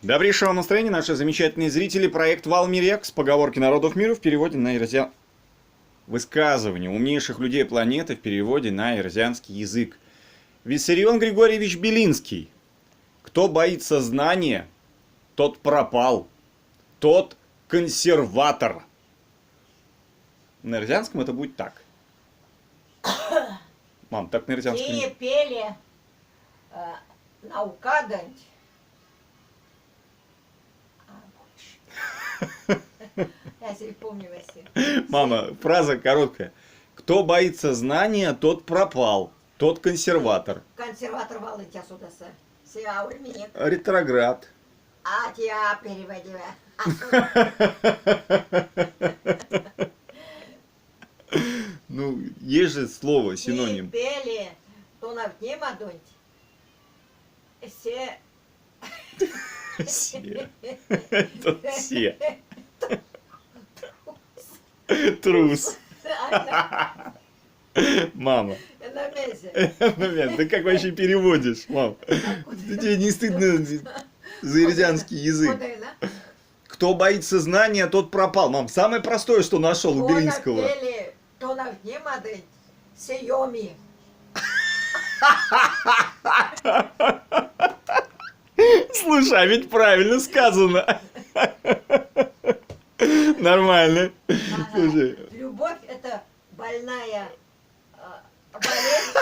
Добрейшего настроения, наши замечательные зрители. Проект Валмирекс. Поговорки народов мира в переводе на ирзианский. Высказывания умнейших людей планеты в переводе на ирзианский язык. Виссарион Григорьевич Белинский. Кто боится знания, тот пропал. Тот консерватор. На ирзианском это будет так. Мам, так на ирзианском. Тие пели наука дать. Я себе помню, Василий. Мама, фраза короткая. Кто боится знания, тот пропал. Тот консерватор. Консерватор валы тебя сюда, сэр. Сега ульминик. Ретроград. А тебя переводила. Ну, есть же слово, синоним. Тие пели, то на внима донь. Все. Все. Это все. Трус. Мама. На месте. Момент, ты как вообще переводишь, мам? Тебе не стыдно за ирзианский язык? Кто боится знания, тот пропал. Мам, самое простое, что нашел у Белинского. То на внима донь. Сейоми. Слушай, а ведь правильно сказано. Нормально. Слушай. Любовь — это больная болезнь.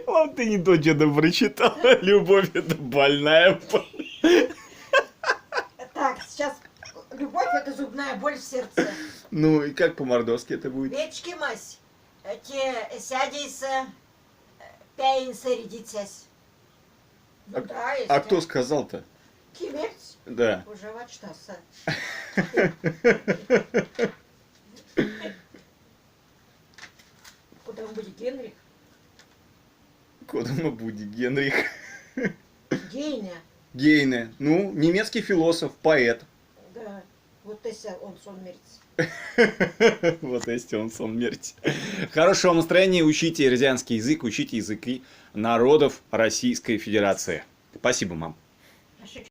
Мам, ты не то что-то прочитала. Любовь — это больная боль. Так, сейчас любовь — это зубная боль в сердце. Ну, и как по-мордовски это будет? Вечки мась, те сядейся, пяинся редитясь. Ну да, если... А кто сказал-то? Кимец? Да. Уже вот что, сэр. Куда он будет, Генрих? Куда мы будем, Генрих? Гейне. Гейне. Ну, немецкий философ, поэт. Да. Вот если он сонмерец. Вот если он смерть. Хорошего настроения, учите ирзианский язык, учите языки народов Российской Федерации. Спасибо, мам.